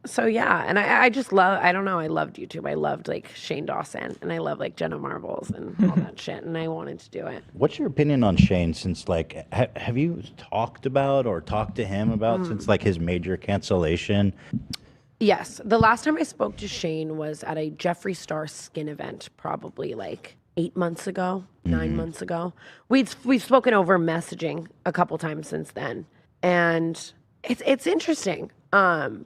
So yeah, and I just love, I don't know, I loved YouTube. I loved like Shane Dawson and I love like Jenna Marbles and all that shit. And I wanted to do it. What's your opinion on Shane since like have you talked about or talked to him about since like his major cancellation? Yes. The last time I spoke to Shane was at a Jeffree Star skin event, probably like 8 months ago, 9 months ago. We've spoken over messaging a couple times since then. And it's interesting.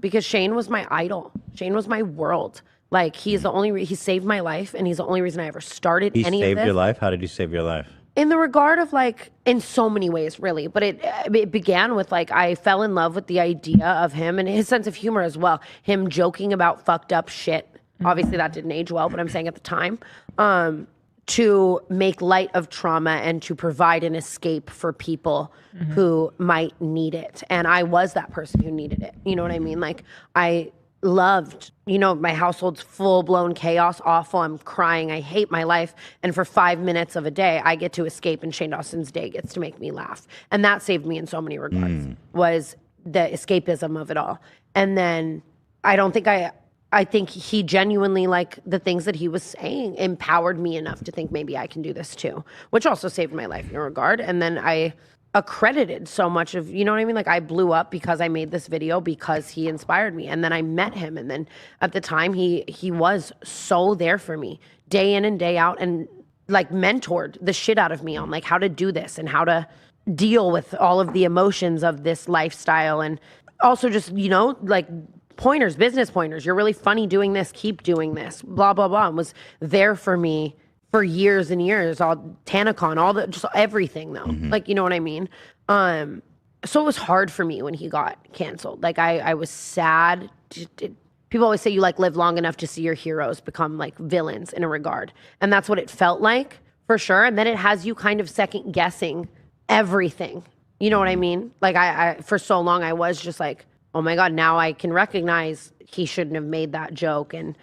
Because Shane was my idol. Shane was my world. Like he's the only he saved my life, and he's the only reason I ever started He any of saved this. your life? How did he save your life? In the regard of like, in so many ways, really. But it began with like, I fell in love with the idea of him and his sense of humor as well. Him joking about fucked up shit. Obviously, that didn't age well, but I'm saying at the time. To make light of trauma and to provide an escape for people who might need it. And I was that person who needed it. You know what I mean? Like, I loved, my household's full-blown chaos, awful. I'm crying. I hate my life. And for 5 minutes of a day, I get to escape, and Shane Dawson's day gets to make me laugh. And that saved me in so many regards, was the escapism of it all. And then I think he genuinely, like, the things that he was saying empowered me enough to think maybe I can do this too, which also saved my life in a regard. And then I accredited so much of, you know what I mean? Like, I blew up because I made this video because he inspired me. And then I met him. And then at the time, he was so there for me day in and day out, and like mentored the shit out of me on like how to do this and how to deal with all of the emotions of this lifestyle. And also just, like, pointers, business pointers. You're really funny doing this. Keep doing this. Blah, blah, blah. And was there for me for years and years. All TanaCon, just everything though. Like, you know what I mean? So it was hard for me when he got canceled. Like I was sad. People always say you like live long enough to see your heroes become like villains in a regard. And that's what it felt like for sure. And then it has you kind of second guessing everything. You know what I mean? Like I for so long I was just like, oh my God, now I can recognize he shouldn't have made that joke. And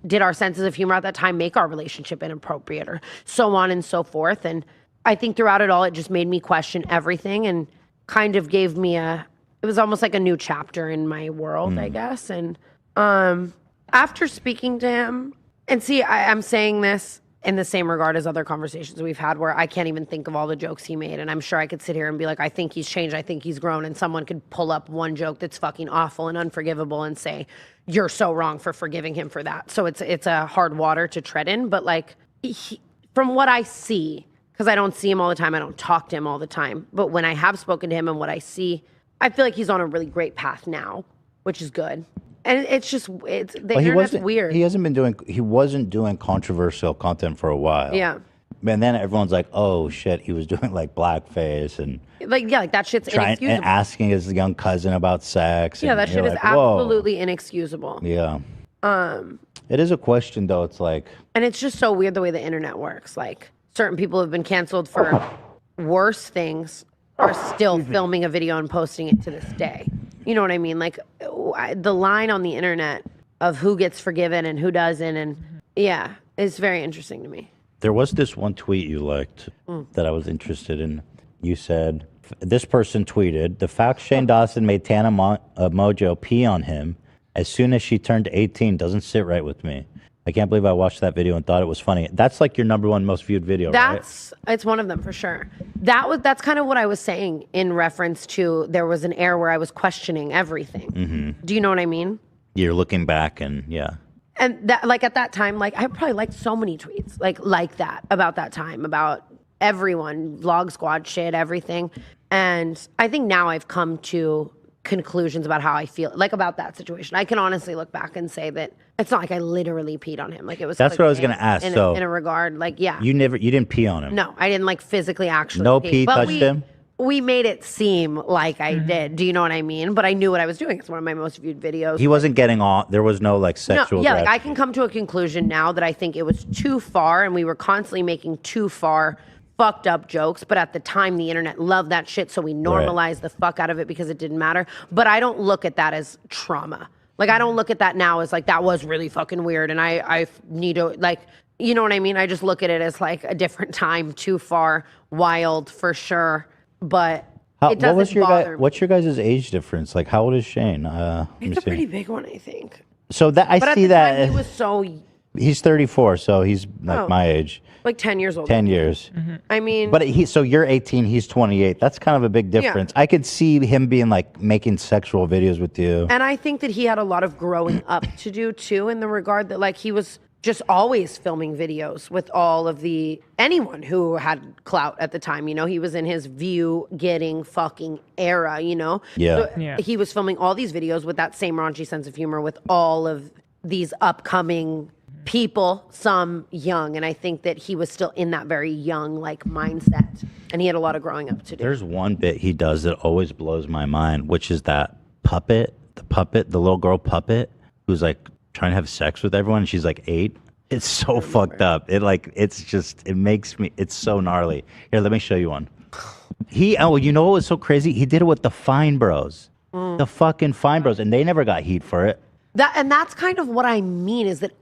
did our senses of humor at that time make our relationship inappropriate, or so on and so forth? And I think throughout it all, it just made me question everything and kind of gave me it was almost like a new chapter in my world, I guess. And after speaking to him, and see, I'm saying this in the same regard as other conversations we've had where I can't even think of all the jokes he made. And I'm sure I could sit here and be like, I think he's changed. I think he's grown. And someone could pull up one joke that's fucking awful and unforgivable and say, you're so wrong for forgiving him for that. So it's a hard water to tread in. But like, from what I see, because I don't see him all the time, I don't talk to him all the time. But when I have spoken to him and what I see, I feel like he's on a really great path now, which is good. And it's the internet's weird. He wasn't doing controversial content for a while. Yeah. And then everyone's like, oh shit, he was doing like blackface and like that shit's inexcusable. And asking his young cousin about sex. Yeah, that shit is absolutely inexcusable. Yeah. It is a question though. It's like, and it's just so weird the way the internet works. Like certain people have been canceled for worse things are still filming a video and posting it to this day. You know what I mean? Like the line on the internet of who gets forgiven and who doesn't. And yeah, it's very interesting to me. There was this one tweet you liked that I was interested in. You said, this person tweeted, the fact Shane Dawson made Tana Mongeau pee on him as soon as she turned 18 doesn't sit right with me. I can't believe I watched that video and thought it was funny. That's like your number one most viewed video, right? It's one of them for sure. That's kind of what I was saying in reference to there was an era where I was questioning everything. Do you know what I mean? You're looking back and yeah. And that, like at that time, like I probably liked so many tweets like that about that time, about everyone, Vlog Squad shit, everything. And I think now I've come to conclusions about how I feel like about that situation. I can honestly look back and say that it's not like I literally peed on him. Like it was. That's what I was gonna ask. In a regard, like yeah. You didn't pee on him. No, I didn't like physically actually. No pee touched him. We made it seem like I did. Do you know what I mean? But I knew what I was doing. It's one of my most viewed videos. He wasn't getting on. There was no like sexual. No, yeah, like I can come to a conclusion now that I think it was too far, and we were constantly making too far fucked up jokes. But at the time, the internet loved that shit, so we normalized the fuck out of it because it didn't matter. But I don't look at that as trauma. Like I don't look at that now as like that was really fucking weird, and I need to like. You know what I mean? I just look at it as like a different time, too far, wild for sure. But It doesn't bother me. What's your guys' age difference? Like, how old is Shane? It's a pretty big one, I think. So that I But see at the that time, he was so he's 34, so he's like my age. like 10 years old. 10 years. I mean, But so you're 18, he's 28. That's kind of a big difference. I could see him being like making sexual videos with you. and I think that he had a lot of growing up to do too, in the regard that like he was just always filming videos with all of anyone who had clout at the time. You know, he was in his view getting fucking era, you know? Yeah. So he was filming all these videos with that same raunchy sense of humor with all of these upcoming people, some young. And I think that he was still in that very young like mindset. And he had a lot of growing up to do. There's one bit he does that always blows my mind, which is that puppet, the little girl puppet who's like trying to have sex with everyone. And she's like 8. It's so fucked up. It makes me, it's so gnarly. Here, let me show you one. You know what was so crazy? He did it with the Fine Bros. The fucking Fine Bros. And they never got heat for it. And that's kind of what I mean is that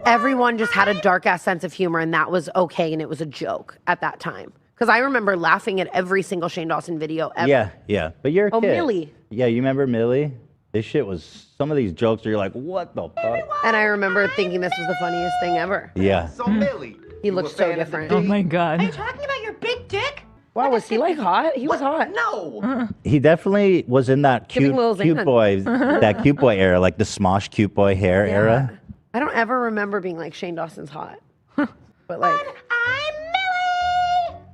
everyone just had a dark ass sense of humor and that was okay and it was a joke at that time. Because I remember laughing at every single Shane Dawson video ever. Yeah. But you're a kid. Millie. Yeah, you remember Millie? This shit was, some of these jokes where you're like, what the fuck? And I remember thinking this was the funniest thing ever. Yeah. So Millie, He looked so different. Oh my God. Are you talking about your big dick? Wow, was he like hot? He was hot. No. He definitely was in that Giving Lil cute Xan. boy, that cute boy era, like the Smosh cute boy hair era. I don't ever remember being like Shane Dawson's hot. But like, I'm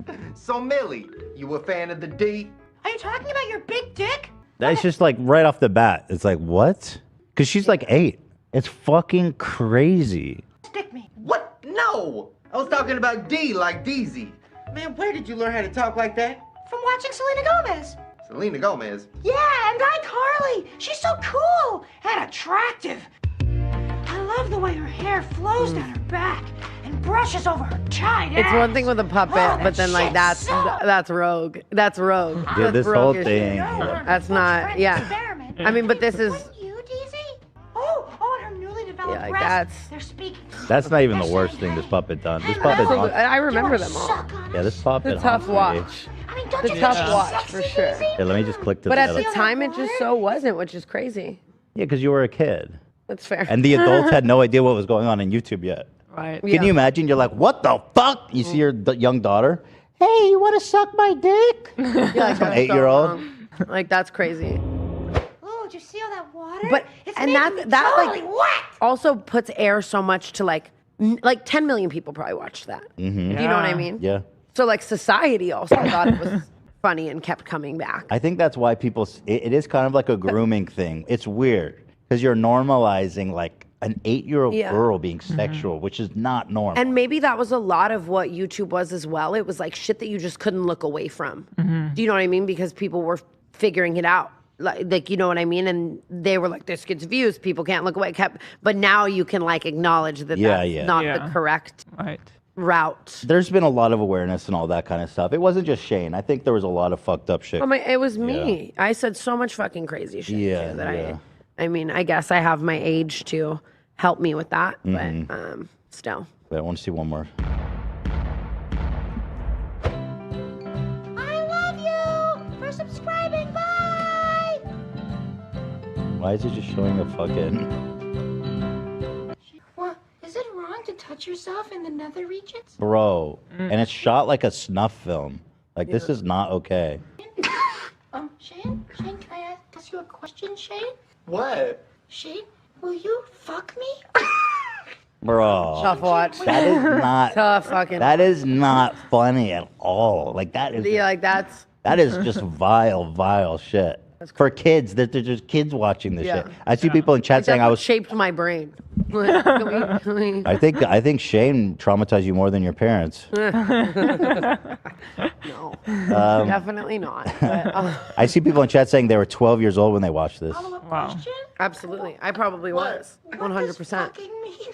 Millie! So Millie, you a fan of the D? Are you talking about your big dick? That's just like right off the bat. It's like, what? Because she's like 8. It's fucking crazy. Stick me. What? No. I was talking about D like Deezy. Man, where did you learn how to talk like that? From watching Selena Gomez. Selena Gomez. Yeah, and iCarly. She's so cool and attractive. I love the way her hair flows down her back and brushes over her tight it's ass. one thing with a puppet, Oh, but then like shit's that's rogue. That's rogue. Dude, That's this whole roguish. thing. That's not, Experiment. I mean, but this is, Wouldn't you, Deezy? Oh, and her newly developed Yeah, like breasts. that's- They're speaking. That's not even the They're worst saying, thing this "Hey, puppet done. This hey, puppet. Mel, Absolutely. I you remember wanna them all. suck on Yeah, us?" this puppet. It's a tough honestly- watch. I mean, don't It's a you tough think she's watch, for sexy, sure. Deezy? Here, let me just click to But the at other. the time, it just so wasn't, which is crazy. Yeah, because you were a kid. That's fair. And the adults had no idea what was going on YouTube yet. Right. Can you imagine? You're like, what the fuck? You see your young daughter. Hey, you want to suck my dick? Yeah, like, that's so 8-year-old. wrong. Like that's crazy. Oh, did you see all that water? But it's and making me that totally like wet. also puts air so much to like 10 million people probably watched that. Mm-hmm. Do you know what I mean? Yeah. So like society also thought it was funny and kept coming back. I think that's why people, it is kind of like a grooming thing. It's weird because you're normalizing like an 8-year-old Yeah. girl being sexual, which is not normal. And maybe that was a lot of what YouTube was as well. It was like shit that you just couldn't look away from. Do you know what I mean? Because people were figuring it out. Like you know what I mean? And they were like, this gets views. People can't look away. But now you can like acknowledge that that's not Yeah. the correct Right. route. There's been a lot of awareness and all that kind of stuff. It wasn't just Shane. I think there was a lot of fucked up shit. It was me. I said so much fucking crazy shit. Yeah, too, that yeah. I mean, I guess I have my age to help me with that, but still. Wait, I want to see one more. I love you for subscribing. Bye. Why is it just showing a fucking... Well, is it wrong to touch yourself in the nether regions? Bro. And it's shot like a snuff film. Like, this is not okay. Shane, can I ask you a question, Shane? What? Shane, will you fuck me? Bro. Tough watch. That is not... Tough fucking. That is not funny at all. Like, that is... Yeah, like that's. That is just vile shit. For kids, there's just kids watching this Yeah. shit. I see people in chat saying That's I what was... shaped my brain. Can we- I think Shane traumatized you more than your parents. no, definitely not. But, I see people in chat saying they were 12 years old when they watched this. Follow-up Wow. question? absolutely, I probably was What 100%. does fucking mean?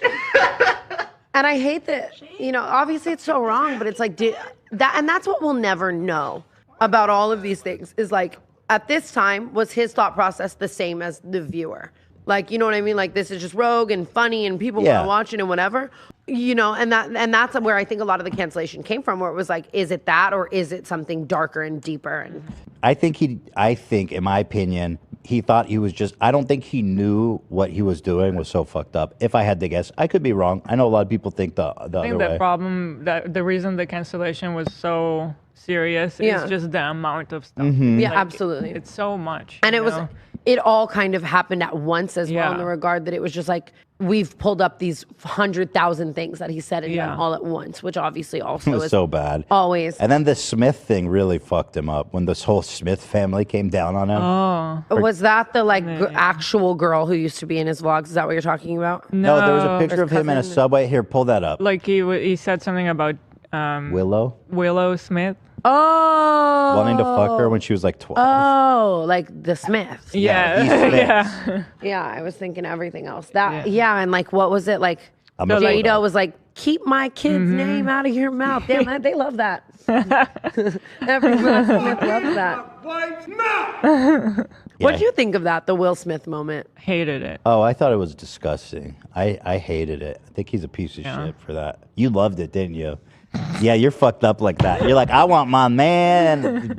And I hate that, obviously it's so wrong, but it's like, and that's what we'll never know about all of these things is like, at this time, was his thought process the same as the viewer? Like, you know what I mean? Like, this is just rogue and funny and people want Yeah. to watch it and whatever. And that's where I think a lot of the cancellation came from, where it was like, is it that or is it something darker and deeper? And I think, in my opinion, he thought he was I don't think he knew what he was doing was so fucked up. If I had to guess, I could be wrong. I know a lot of people think the I other think way. the problem, that the reason the cancellation was so serious is just the amount of stuff. yeah, absolutely. It's so much. And you it was, know? it all kind of happened at once as well, in Yeah. the regard that it was just like, we've pulled up these 100,000 things that he said and done Yeah. all at once, which obviously also It was is so bad. always. And then the Smith thing really fucked him up when this whole Smith family came down on him. Was that the actual girl who used to be in his vlogs? Is that what you're talking about? No, there was a No. picture of him in a cousin. subway. Here, pull that up. Like he said something about Willow Smith. Oh. wanting to fuck her when she was like 12. Oh, like the Smiths. Yeah, he Smiths. Yeah, I was thinking everything else. And like, what was it like? I'm a Jada photo. was like, "Keep my kid's name out of your mouth." Damn, they love that. Every Will Smith loves that. What do you think of that? The Will Smith moment. Hated it. Oh, I thought it was disgusting. I hated it. I think he's a piece of shit for that. You loved it, didn't you? Yeah, you're fucked up like that. You're like, I want my man.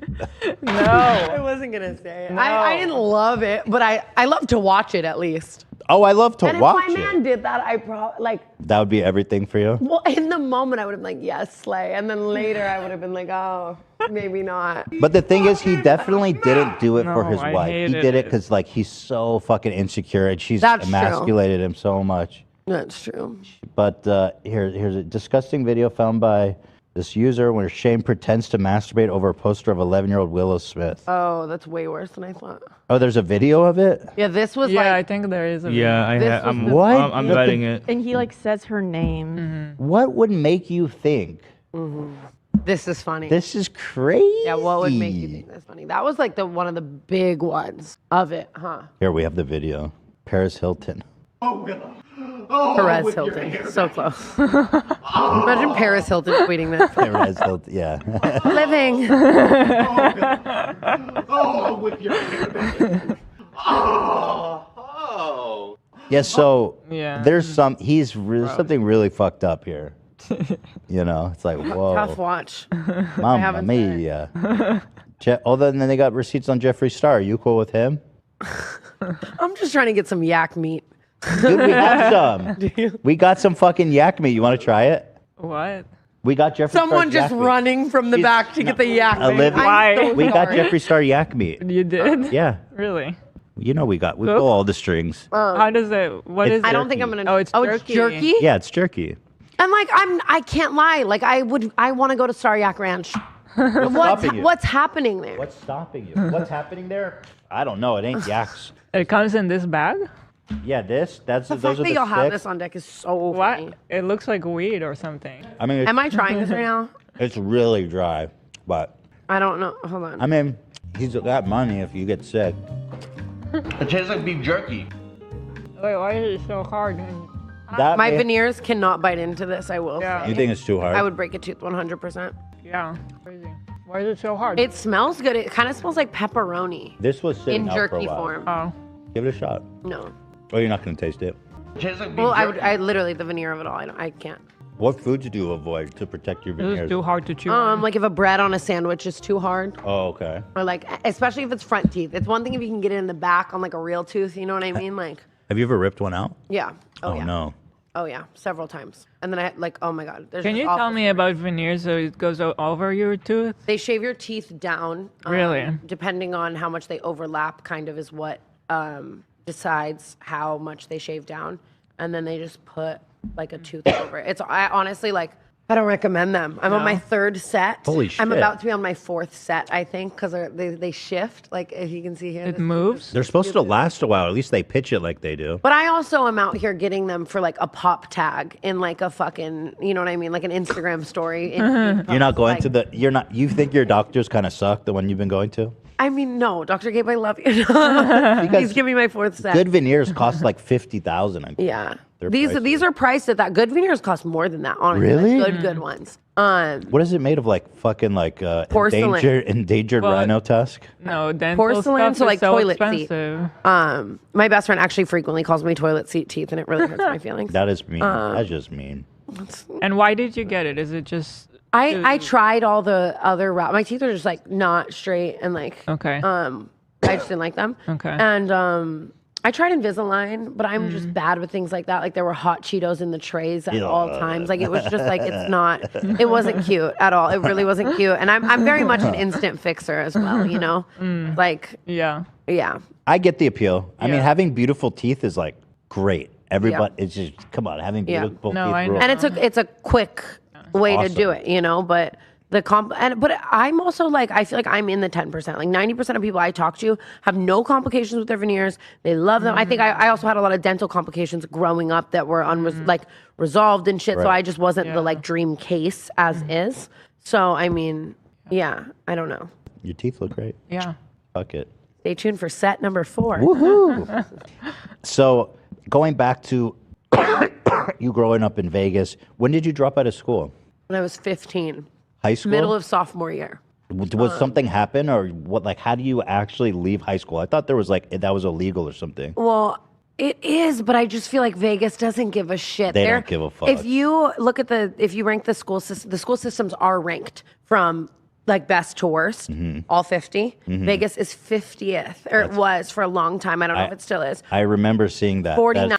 I wasn't gonna say it. I didn't love it, but I love to watch it at least. Oh, I love to And if watch my man it. did that, I probably like. That would be everything for you? Well, in the moment, I would have been like, yes, slay. And then later, I would have been like, oh, maybe not. But the thing is, he definitely didn't do it for No, his I wife. He hated did it it. because, like, he's so fucking insecure and she's That's true. emasculated him so much. That's true. But here's a disgusting video found by this user where Shane pretends to masturbate over a poster of 11-year-old Willow Smith. Oh, that's way worse than I thought. Oh, there's a video of it? Yeah, this was Yeah, I like. think there is a Yeah, This was I'm, the- What? I'm betting it. And he like says her name. What would make you think This is funny. this is crazy? Yeah, what would make you think that's funny? That was like one of the big ones of it, huh? Here we have the video. Paris Hilton. Perez Hilton, so close. Imagine Paris Hilton tweeting this. Paris Hilton, yeah. Living. Yeah, so Yeah. there's something really fucked up here. You know, it's like, whoa. Tough watch. Mamma haven't said it. mia. Then they got receipts on Jeffree Star. Are you cool with him? I'm just trying to get some yak meat. Dude, we have some. We got some fucking yak meat. You want to try it? What? We got Jeffree Someone Star's just yak meat. running from the back to get the yak meat. Olivia- I'm so We got sorry. Jeffree Star yak meat. You did? Yeah. Really? You know we pull all the strings. How does it? What It's is it? I don't think I'm gonna. Oh, it's jerky. jerky? Yeah, it's jerky. And like I can't lie. Like I want to go to Saryak Ranch. stopping you? What's happening there? What's stopping you? What's happening there? I don't know. It ain't yaks. It comes in this bag? Yeah, that's The those fact are that the y'all have sticks. this on deck is so funny. What? It looks like weed or something. I mean, Am I trying this right now? it's really dry, but I don't know. Hold on. I mean, he's got money if you get sick. It tastes like beef jerky. Wait, why is it so hard? That My may- veneers cannot bite into this. I will Yeah. say. You think it's too hard? I would break a tooth 100%. Yeah, crazy. Why is it so hard? It smells good. It kind of smells like pepperoni This was sitting in out for a jerky while. form. Oh. Give it a shot. No. Oh, you're not gonna taste it. It tastes like beef Well, jerky. I literally the veneer of it all. I can't. What foods do you avoid to protect your This is veneers? too hard to chew. on. Like if a bread on a sandwich is too hard, Oh, okay. or like especially if it's front teeth. It's one thing if you can get it in the back on like a real tooth. You know what I mean? Like Have you ever ripped one out? yeah. Oh, yeah. no. Oh yeah, several times. And then I like, oh my god. There's Can just you awful tell me stories. about veneers so it goes over your tooth? They shave your teeth down. Really? Depending on how much they overlap, kind of is what decides how much they shave down, and then they just put like a tooth over it. I honestly like. I don't recommend them. I'm on my third set. Holy I'm shit. about to be on my fourth set, I think, because they shift. Like if you can see here. It this- moves? They're supposed to last a while. At least they pitch it like they do. But I also am out here getting them for like a pop tag in like a fucking, you know what I mean, like an Instagram story. You're not going like- to the. You're not. You think your doctors kind of suck, the one you've been going to? I mean, no, Dr. Gabe, I love you. Because He's giving me my fourth set. good veneers cost like $50,000. Yeah. They're These pricey. are priced at that. Good veneers cost more than that, honestly. Really? Like, good ones. What is it made of? Like fucking like Porcelain. endangered Well, rhino tusk. No, dental Porcelain, stuff so, is like, so toilet seat. expensive. My best friend actually frequently calls me toilet seat teeth, and it really hurts my feelings. That is mean. That's just mean. And why did you get it? Is it just I tried all the other routes. My teeth are just like not straight and like okay? I just didn't like them. Okay. And I tried Invisalign, but I'm just bad with things like that. Like there were hot Cheetos in the trays at all times. Like it was just like it wasn't cute at all. It really wasn't cute. And I'm very much an instant fixer as well, you know? Like Yeah. yeah. I get the appeal. I mean, Yeah. having beautiful teeth is like great. Everybody, it's just come on, having beautiful No, teeth. I know. rules. And it's a quick way to do Awesome. it, you know, but but I'm also like, I feel like I'm in the 10%. Like 90% of people I talk to have no complications with their veneers. They love them. I think I also had a lot of dental complications growing up that were resolved and shit. So Right. I just wasn't the like dream case as is. So I mean, yeah, I don't know. Your teeth look great. Yeah. Fuck it. Stay tuned for set number 4. Woohoo! So going back to you growing up in Vegas, when did you drop out of school? When I was 15, High school? middle of sophomore year. Was something happen or what? Like, how do you actually leave high school? I thought there was like that was illegal or something. Well, it is, but I just feel like Vegas doesn't give a shit. They don't give a fuck. If you look at if you rank the school systems are ranked from like best to worst, all 50. Vegas is 50th, or it was for a long time. I don't know if it still is. I remember seeing that. 49.